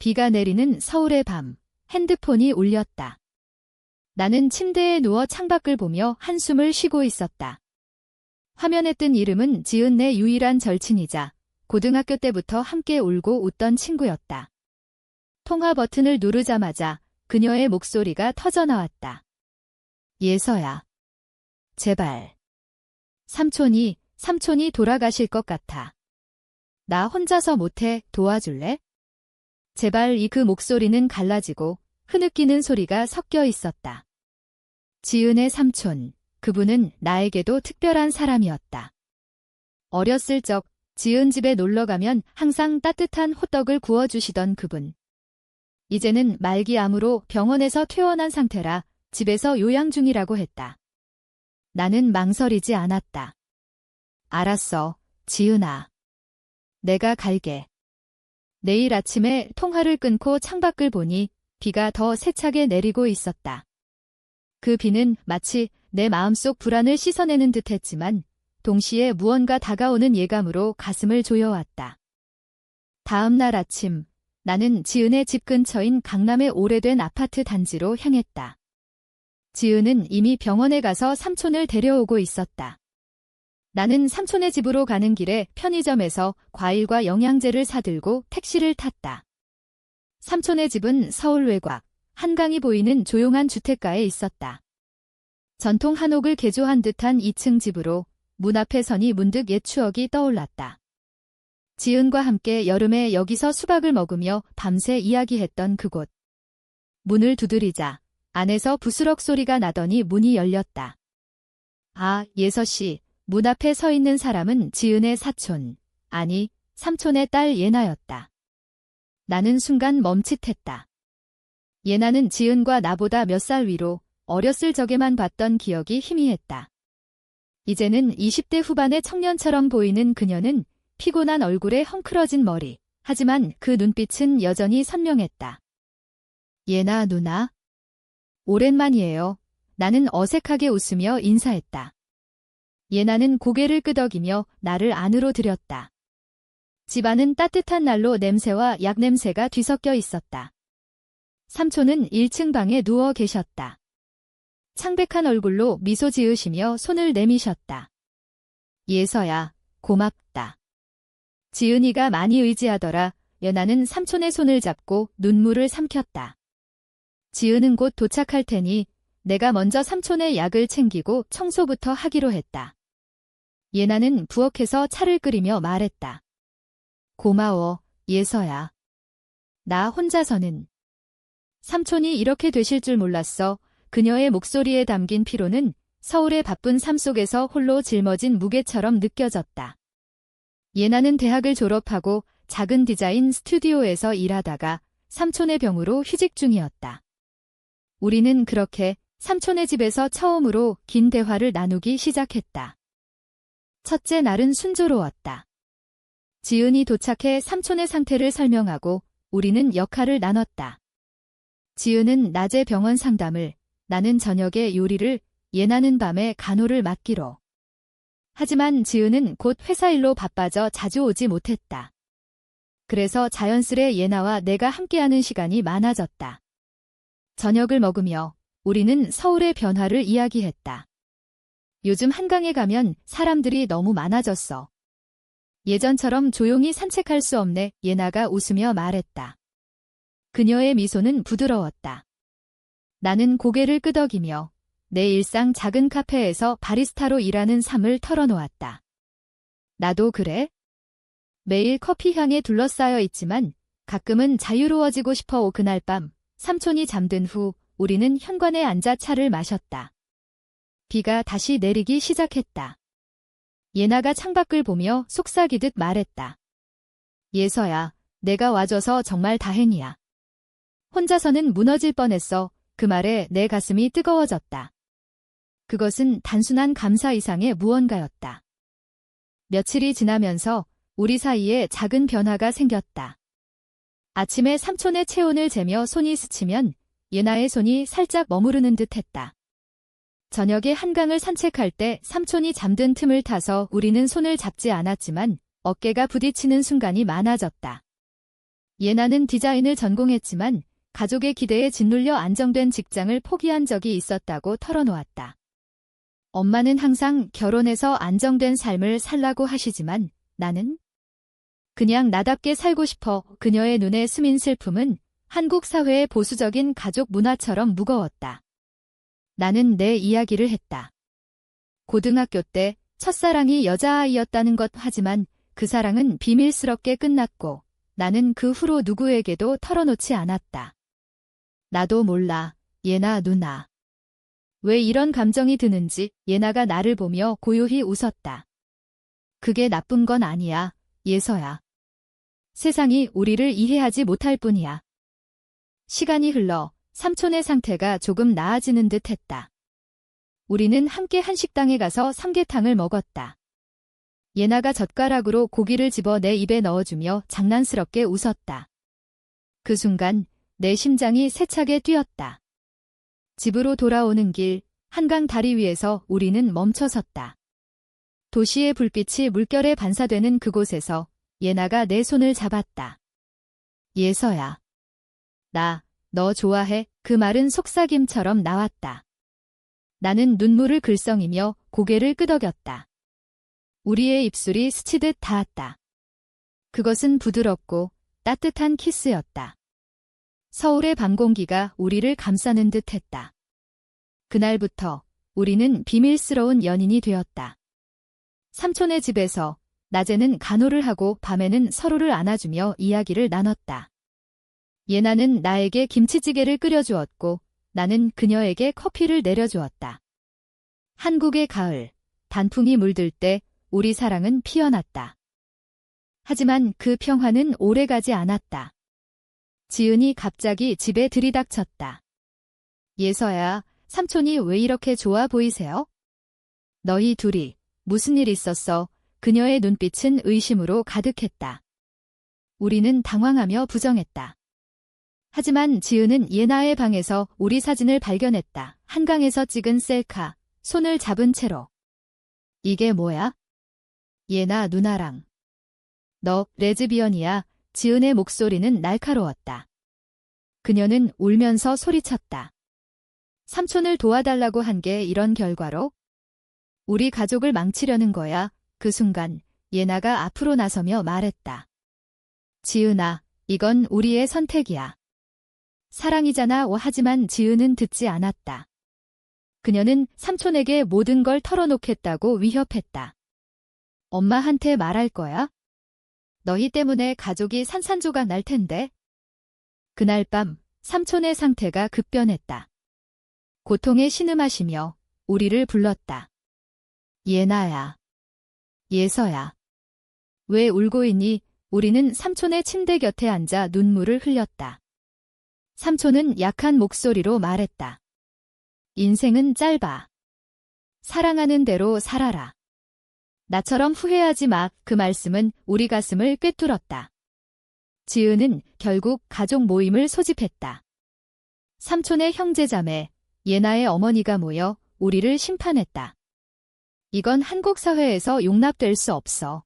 비가 내리는 서울의 밤, 핸드폰이 울렸다. 나는 침대에 누워 창밖을 보며 한숨을 쉬고 있었다. 화면에 뜬 이름은 지은 내 유일한 절친이자 고등학교 때부터 함께 울고 웃던 친구였다. 통화 버튼을 누르자마자 그녀의 목소리가 터져나왔다. 예서야. 제발. 삼촌이 돌아가실 것 같아. 나 혼자서 못해, 도와줄래? 제발. 그 목소리는 갈라지고 흐느끼는 소리가 섞여 있었다. 지은의 삼촌, 그분은 나에게도 특별한 사람이었다. 어렸을 적 지은 집에 놀러가면 항상 따뜻한 호떡을 구워주시던 그분. 이제는 말기암으로 병원에서 퇴원한 상태라 집에서 요양 중이라고 했다. 나는 망설이지 않았다. 알았어, 지은아. 내가 갈게. 내일 아침에 통화를 끊고 창밖을 보니 비가 더 세차게 내리고 있었다. 그 비는 마치 내 마음속 불안을 씻어내는 듯 했지만 동시에 무언가 다가오는 예감으로 가슴을 조여왔다. 다음 날 아침, 나는 지은의 집 근처인 강남의 오래된 아파트 단지로 향했다. 지은은 이미 병원에 가서 삼촌을 데려오고 있었다. 나는 삼촌의 집으로 가는 길에 편의점에서 과일과 영양제를 사들고 택시를 탔다. 삼촌의 집은 서울 외곽, 한강이 보이는 조용한 주택가에 있었다. 전통 한옥을 개조한 듯한 2층 집으로 문 앞에 서니 문득 옛 추억이 떠올랐다. 지은과 함께 여름에 여기서 수박을 먹으며 밤새 이야기했던 그곳. 문을 두드리자 안에서 부스럭 소리가 나더니 문이 열렸다. 아, 예서씨. 문 앞에 서 있는 사람은 지은의 사촌, 아니, 삼촌의 딸 예나였다. 나는 순간 멈칫했다. 예나는 지은과 나보다 몇 살 위로 어렸을 적에만 봤던 기억이 희미했다. 이제는 20대 후반의 청년처럼 보이는 그녀는 피곤한 얼굴에 헝클어진 머리, 하지만 그 눈빛은 여전히 선명했다. 예나 누나? 오랜만이에요. 나는 어색하게 웃으며 인사했다. 예나는 고개를 끄덕이며 나를 안으로 들였다. 집 안은 따뜻한 난로 냄새와 약 냄새가 뒤섞여 있었다. 삼촌은 1층 방에 누워 계셨다. 창백한 얼굴로 미소 지으시며 손을 내미셨다. 예서야, 고맙다. 지은이가 많이 의지하더라. 예나는 삼촌의 손을 잡고 눈물을 삼켰다. 지은은 곧 도착할 테니 내가 먼저 삼촌의 약을 챙기고 청소부터 하기로 했다. 예나는 부엌에서 차를 끓이며 말했다. 고마워, 예서야. 나 혼자서는. 삼촌이 이렇게 되실 줄 몰랐어. 그녀의 목소리에 담긴 피로는 서울의 바쁜 삶 속에서 홀로 짊어진 무게처럼 느껴졌다. 예나는 대학을 졸업하고 작은 디자인 스튜디오에서 일하다가 삼촌의 병으로 휴직 중이었다. 우리는 그렇게 삼촌의 집에서 처음으로 긴 대화를 나누기 시작했다. 첫째 날은 순조로웠다. 지은이 도착해 삼촌의 상태를 설명하고 우리는 역할을 나눴다. 지은은 낮에 병원 상담을, 나는 저녁에 요리를, 예나는 밤에 간호를 맡기로. 하지만 지은은 곧 회사 일로 바빠져 자주 오지 못했다. 그래서 자연스레 예나와 내가 함께하는 시간이 많아졌다. 저녁을 먹으며 우리는 서울의 변화를 이야기했다. 요즘 한강에 가면 사람들이 너무 많아졌어. 예전처럼 조용히 산책할 수 없네. 예나가 웃으며 말했다. 그녀의 미소는 부드러웠다. 나는 고개를 끄덕이며 내 일상 작은 카페에서 바리스타로 일하는 삶을 털어놓았다. 나도 그래? 매일 커피 향에 둘러싸여 있지만 가끔은 자유로워지고 싶어. 그날 밤 삼촌이 잠든 후 우리는 현관에 앉아 차를 마셨다. 비가 다시 내리기 시작했다. 예나가 창밖을 보며 속삭이듯 말했다. 예서야, 내가 와줘서 정말 다행이야. 혼자서는 무너질 뻔했어. 그 말에 내 가슴이 뜨거워졌다. 그것은 단순한 감사 이상의 무언가였다. 며칠이 지나면서 우리 사이에 작은 변화가 생겼다. 아침에 삼촌의 체온을 재며 손이 스치면 예나의 손이 살짝 머무르는 듯 했다. 저녁에 한강을 산책할 때 삼촌이 잠든 틈을 타서 우리는 손을 잡지 않았지만 어깨가 부딪히는 순간이 많아졌다. 예나는 디자인을 전공했지만 가족의 기대에 짓눌려 안정된 직장을 포기한 적이 있었다고 털어놓았다. 엄마는 항상 결혼해서 안정된 삶을 살라고 하시지만 나는 그냥 나답게 살고 싶어. 그녀의 눈에 스민 슬픔은 한국 사회의 보수적인 가족 문화처럼 무거웠다. 나는 내 이야기를 했다. 고등학교 때 첫사랑이 여자아이였다는 것. 하지만 그 사랑은 비밀스럽게 끝났고 나는 그 후로 누구에게도 털어놓지 않았다. 나도 몰라, 예나 누나. 왜 이런 감정이 드는지. 예나가 나를 보며 고요히 웃었다. 그게 나쁜 건 아니야, 예서야. 세상이 우리를 이해하지 못할 뿐이야. 시간이 흘러 삼촌의 상태가 조금 나아지는 듯 했다. 우리는 함께 한식당에 가서 삼계탕을 먹었다. 예나가 젓가락으로 고기를 집어 내 입에 넣어주며 장난스럽게 웃었다. 그 순간 내 심장이 세차게 뛰었다. 집으로 돌아오는 길, 한강 다리 위에서 우리는 멈춰섰다. 도시의 불빛이 물결에 반사되는 그곳에서 예나가 내 손을 잡았다. 예서야. 나, 너 좋아해. 그 말은 속삭임처럼 나왔다. 나는 눈물을 글썽이며 고개를 끄덕였다. 우리의 입술이 스치듯 닿았다. 그것은 부드럽고 따뜻한 키스였다. 서울의 밤 공기가 우리를 감싸는 듯 했다. 그날부터 우리는 비밀스러운 연인이 되었다. 삼촌의 집에서 낮에는 간호를 하고 밤에는 서로를 안아주며 이야기를 나눴다. 예나는 나에게 김치찌개를 끓여주었고 나는 그녀에게 커피를 내려주었다. 한국의 가을, 단풍이 물들 때 우리 사랑은 피어났다. 하지만 그 평화는 오래가지 않았다. 지은이 갑자기 집에 들이닥쳤다. 예서야, 삼촌이 왜 이렇게 좋아 보이세요? 너희 둘이 무슨 일 있었어? 그녀의 눈빛은 의심으로 가득했다. 우리는 당황하며 부정했다. 하지만 지은은 예나의 방에서 우리 사진을 발견했다. 한강에서 찍은 셀카, 손을 잡은 채로. 이게 뭐야? 예나 누나랑. 너 레즈비언이야. 지은의 목소리는 날카로웠다. 그녀는 울면서 소리쳤다. 삼촌을 도와달라고 한 게 이런 결과로? 우리 가족을 망치려는 거야. 그 순간 예나가 앞으로 나서며 말했다. 지은아, 이건 우리의 선택이야. 사랑이잖아. 하지만 지은은 듣지 않았다. 그녀는 삼촌에게 모든 걸 털어놓겠다고 위협했다. 엄마한테 말할 거야? 너희 때문에 가족이 산산조각 날 텐데. 그날 밤 삼촌의 상태가 급변했다. 고통에 신음하시며 우리를 불렀다. 예나야. 예서야. 왜 울고 있니? 우리는 삼촌의 침대 곁에 앉아 눈물을 흘렸다. 삼촌은 약한 목소리로 말했다. 인생은 짧아. 사랑하는 대로 살아라. 나처럼 후회하지 마. 그 말씀은 우리 가슴을 꿰뚫었다. 지은은 결국 가족 모임을 소집했다. 삼촌의 형제자매, 예나의 어머니가 모여 우리를 심판했다. 이건 한국 사회에서 용납될 수 없어.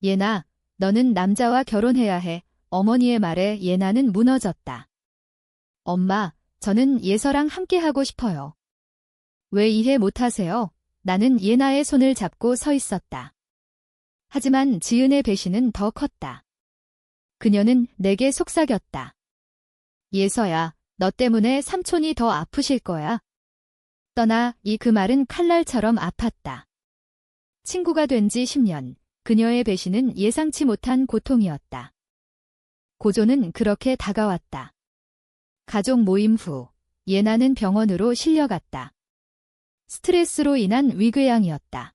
예나, 너는 남자와 결혼해야 해. 어머니의 말에 예나는 무너졌다. 엄마, 저는 예서랑 함께하고 싶어요. 왜 이해 못하세요? 나는 예나의 손을 잡고 서 있었다. 하지만 지은의 배신은 더 컸다. 그녀는 내게 속삭였다. 예서야, 너 때문에 삼촌이 더 아프실 거야. 떠나. 그 말은 칼날처럼 아팠다. 친구가 된 지 10년, 그녀의 배신은 예상치 못한 고통이었다. 고조는 그렇게 다가왔다. 가족 모임 후, 예나는 병원으로 실려갔다. 스트레스로 인한 위궤양이었다.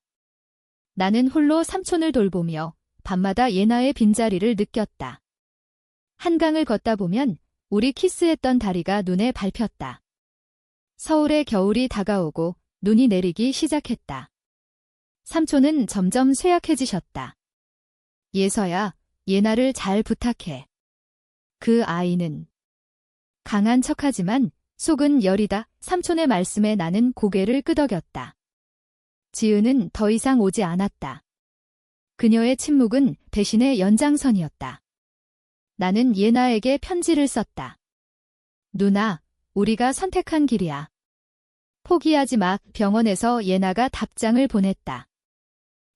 나는 홀로 삼촌을 돌보며 밤마다 예나의 빈자리를 느꼈다. 한강을 걷다 보면 우리 키스했던 다리가 눈에 밟혔다. 서울의 겨울이 다가오고 눈이 내리기 시작했다. 삼촌은 점점 쇠약해지셨다. 예서야, 예나를 잘 부탁해. 그 아이는 강한 척하지만 속은 여리다. 삼촌의 말씀에 나는 고개를 끄덕였다. 지은은 더 이상 오지 않았다. 그녀의 침묵은 배신의 연장선이었다. 나는 예나에게 편지를 썼다. 누나, 우리가 선택한 길이야. 포기하지 마. 병원에서 예나가 답장을 보냈다.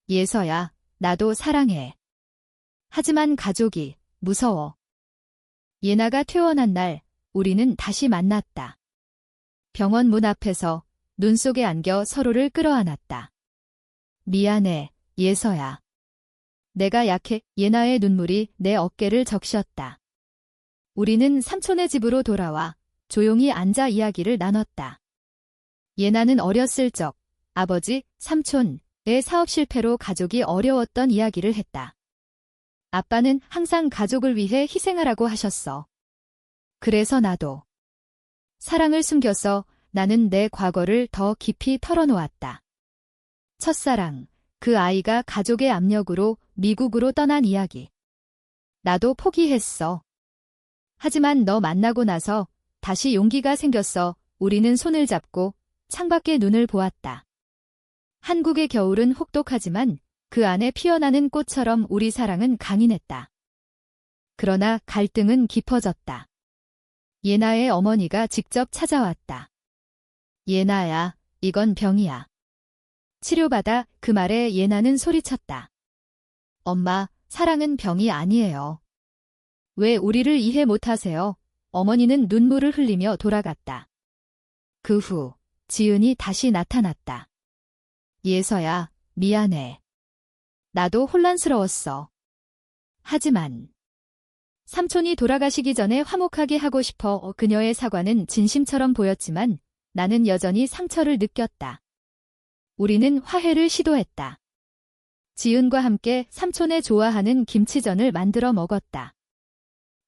예서야, 나도 사랑해. 하지만 가족이 무서워. 예나가 퇴원한 날, 우리는 다시 만났다. 병원 문 앞에서 눈 속에 안겨 서로를 끌어안았다. 미안해, 예서야. 내가 약해. 예나의 눈물이 내 어깨를 적셨다. 우리는 삼촌의 집으로 돌아와 조용히 앉아 이야기를 나눴다. 예나는 어렸을 적 아버지, 삼촌의 사업 실패로 가족이 어려웠던 이야기를 했다. 아빠는 항상 가족을 위해 희생하라고 하셨어. 그래서 나도 사랑을 숨겨서 나는 내 과거를 더 깊이 털어놓았다. 첫사랑, 그 아이가 가족의 압력으로 미국으로 떠난 이야기. 나도 포기했어. 하지만 너 만나고 나서 다시 용기가 생겼어. 우리는 손을 잡고 창밖에 눈을 보았다. 한국의 겨울은 혹독하지만 그 안에 피어나는 꽃처럼 우리 사랑은 강인했다. 그러나 갈등은 깊어졌다. 예나의 어머니가 직접 찾아왔다. 예나야, 이건 병이야. 치료받아. 그 말에 예나는 소리쳤다. 엄마, 사랑은 병이 아니에요. 왜 우리를 이해 못하세요? 어머니는 눈물을 흘리며 돌아갔다. 그 후 지은이 다시 나타났다. 예서야, 미안해. 나도 혼란스러웠어. 하지만 삼촌이 돌아가시기 전에 화목하게 하고 싶어. 그녀의 사과는 진심처럼 보였지만 나는 여전히 상처를 느꼈다. 우리는 화해를 시도했다. 지은과 함께 삼촌의 좋아하는 김치전을 만들어 먹었다.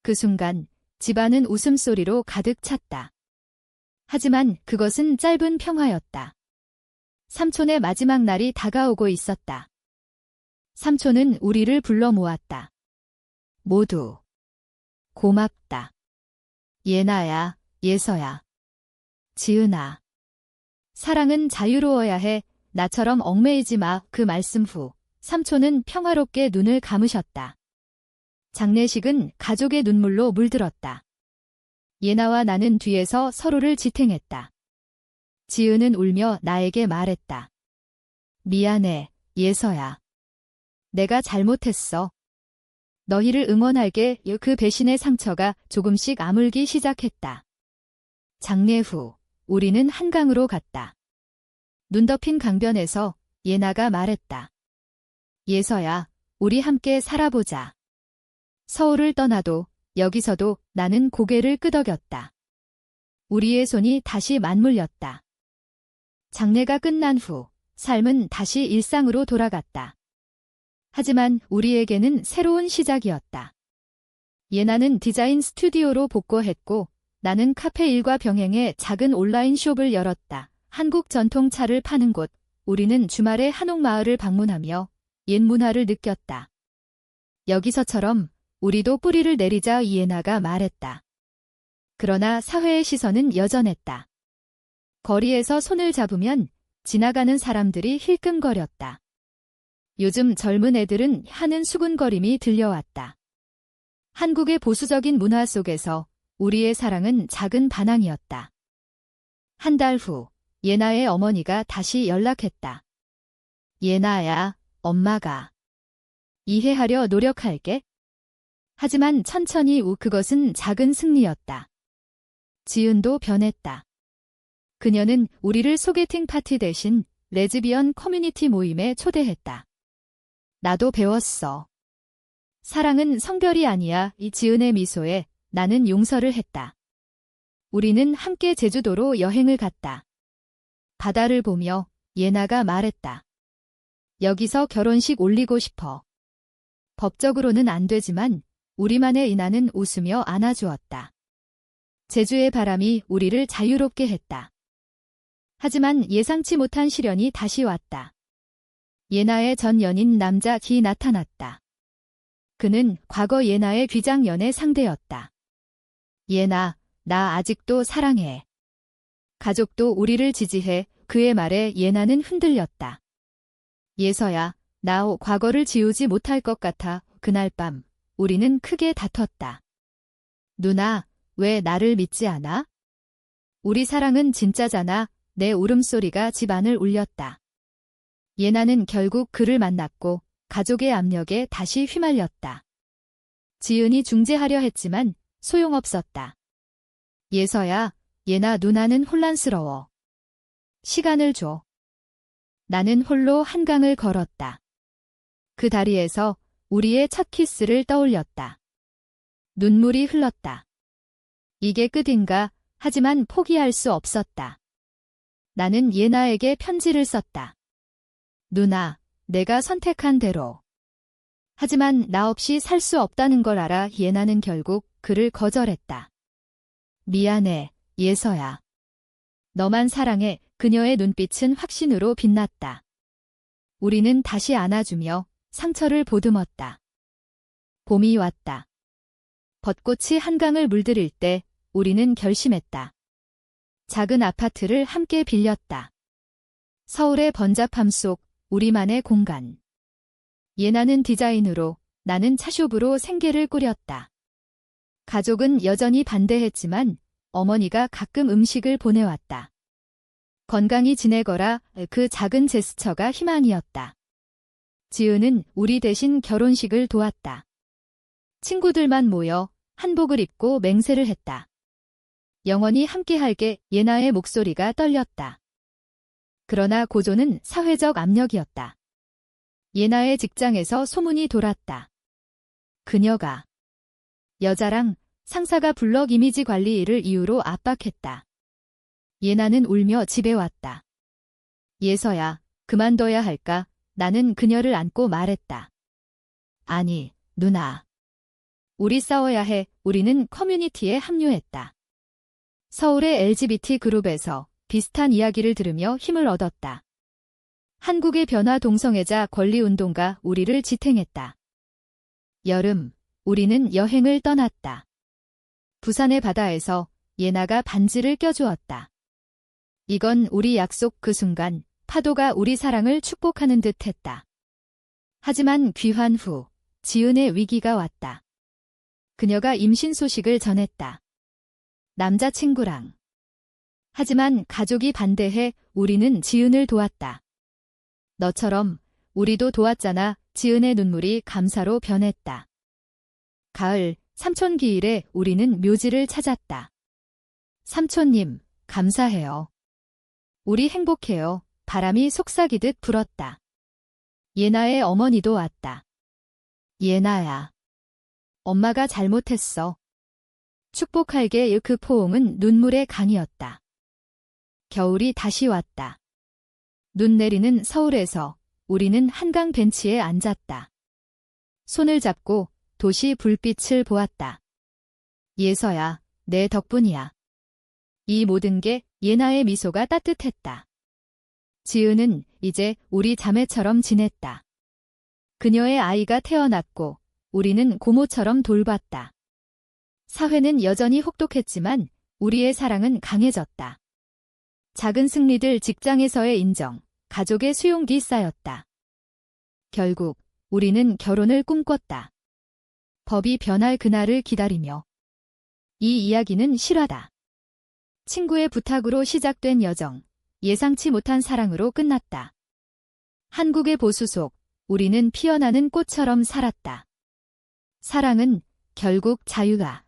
그 순간 집안은 웃음소리로 가득 찼다. 하지만 그것은 짧은 평화였다. 삼촌의 마지막 날이 다가오고 있었다. 삼촌은 우리를 불러 모았다. 모두 고맙다. 예나야, 예서야, 지은아. 사랑은 자유로워야 해. 나처럼 얽매이지 마. 그 말씀 후 삼촌은 평화롭게 눈을 감으셨다. 장례식은 가족의 눈물로 물들었다. 예나와 나는 뒤에서 서로를 지탱했다. 지은은 울며 나에게 말했다. 미안해, 예서야. 내가 잘못했어. 너희를 응원할게. 그 배신의 상처가 조금씩 아물기 시작했다. 장례 후 우리는 한강으로 갔다. 눈 덮인 강변에서 예나가 말했다. 예서야, 우리 함께 살아보자. 서울을 떠나도 여기서도 나는 고개를 끄덕였다. 우리의 손이 다시 맞물렸다. 장례가 끝난 후 삶은 다시 일상으로 돌아갔다. 하지만 우리에게는 새로운 시작이었다. 예나는 디자인 스튜디오로 복고했고 나는 카페 일과 병행해 작은 온라인 숍을 열었다. 한국 전통차를 파는 곳. 우리는 주말에 한옥마을을 방문하며 옛 문화를 느꼈다. 여기서처럼 우리도 뿌리를 내리자. 예나가 말했다. 그러나 사회의 시선은 여전했다. 거리에서 손을 잡으면 지나가는 사람들이 힐끔거렸다. 요즘 젊은 애들은 하는 수군거림이 들려왔다. 한국의 보수적인 문화 속에서 우리의 사랑은 작은 반항이었다. 한 달 후 예나의 어머니가 다시 연락했다. 예나야, 엄마가 이해하려 노력할게. 하지만 천천히 그것은 작은 승리였다. 지은도 변했다. 그녀는 우리를 소개팅 파티 대신 레즈비언 커뮤니티 모임에 초대했다. 나도 배웠어. 사랑은 성별이 아니야. 이 지은의 미소에 나는 용서를 했다. 우리는 함께 제주도로 여행을 갔다. 바다를 보며 예나가 말했다. 여기서 결혼식 올리고 싶어. 법적으로는 안 되지만 우리만의 이나는 웃으며 안아주었다. 제주의 바람이 우리를 자유롭게 했다. 하지만 예상치 못한 시련이 다시 왔다. 예나의 전 연인 남자 기 나타났다. 그는 과거 예나의 귀장 연애 상대였다. 예나, 나 아직도 사랑해. 가족도 우리를 지지해. 그의 말에 예나는 흔들렸다. 예서야, 나 과거를 지우지 못할 것 같아. 그날 밤 우리는 크게 다퉜다. 누나, 왜 나를 믿지 않아? 우리 사랑은 진짜잖아. 내 울음소리가 집안을 울렸다. 예나는 결국 그를 만났고 가족의 압력에 다시 휘말렸다. 지은이 중재하려 했지만 소용없었다. 예서야, 예나 누나는 혼란스러워. 시간을 줘. 나는 홀로 한강을 걸었다. 그 다리에서 우리의 첫 키스를 떠올렸다. 눈물이 흘렀다. 이게 끝인가? 하지만 포기할 수 없었다. 나는 예나에게 편지를 썼다. 누나, 내가 선택한 대로. 하지만 나 없이 살 수 없다는 걸 알아 예나는 결국 그를 거절했다. 미안해, 예서야. 너만 사랑해. 그녀의 눈빛은 확신으로 빛났다. 우리는 다시 안아주며 상처를 보듬었다. 봄이 왔다. 벚꽃이 한강을 물들일 때 우리는 결심했다. 작은 아파트를 함께 빌렸다. 서울의 번잡함 속 우리만의 공간. 예나는 디자인으로, 나는 차숍으로 생계를 꾸렸다. 가족은 여전히 반대했지만 어머니가 가끔 음식을 보내왔다. 건강히 지내거라. 그 작은 제스처가 희망이었다. 지은은 우리 대신 결혼식을 도왔다. 친구들만 모여 한복을 입고 맹세를 했다. 영원히 함께할게. 예나의 목소리가 떨렸다. 그러나 고조는 사회적 압력이었다. 예나의 직장에서 소문이 돌았다. 그녀가 여자랑 상사가 블럭 이미지 관리 일을 이유로 압박했다. 예나는 울며 집에 왔다. 예서야, 그만둬야 할까? 나는 그녀를 안고 말했다. 아니, 누나. 우리 싸워야 해. 우리는 커뮤니티에 합류했다. 서울의 LGBT 그룹에서 비슷한 이야기를 들으며 힘을 얻었다. 한국의 변화 동성애자 권리운동가 우리를 지탱했다. 여름, 우리는 여행을 떠났다. 부산의 바다에서 예나가 반지를 껴주었다. 이건 우리 약속. 그 순간 파도가 우리 사랑을 축복하는 듯 했다. 하지만 귀환 후 지은의 위기가 왔다. 그녀가 임신 소식을 전했다. 남자친구랑. 하지만 가족이 반대해 우리는 지은을 도왔다. 너처럼 우리도 도왔잖아. 지은의 눈물이 감사로 변했다. 가을, 삼촌 기일에 우리는 묘지를 찾았다. 삼촌님, 감사해요. 우리 행복해요. 바람이 속삭이듯 불었다. 예나의 어머니도 왔다. 예나야. 엄마가 잘못했어. 축복할게. 그 포옹은 눈물의 강이었다. 겨울이 다시 왔다. 눈 내리는 서울에서 우리는 한강 벤치에 앉았다. 손을 잡고 도시 불빛을 보았다. 예서야, 내 덕분이야. 이 모든 게 예나의 미소가 따뜻했다. 지은은 이제 우리 자매처럼 지냈다. 그녀의 아이가 태어났고 우리는 고모처럼 돌봤다. 사회는 여전히 혹독했지만 우리의 사랑은 강해졌다. 작은 승리들, 직장에서의 인정, 가족의 수용기 쌓였다. 결국 우리는 결혼을 꿈꿨다. 법이 변할 그날을 기다리며. 이 이야기는 실화다. 친구의 부탁으로 시작된 여정, 예상치 못한 사랑으로 끝났다. 한국의 보수 속 우리는 피어나는 꽃처럼 살았다. 사랑은 결국 자유가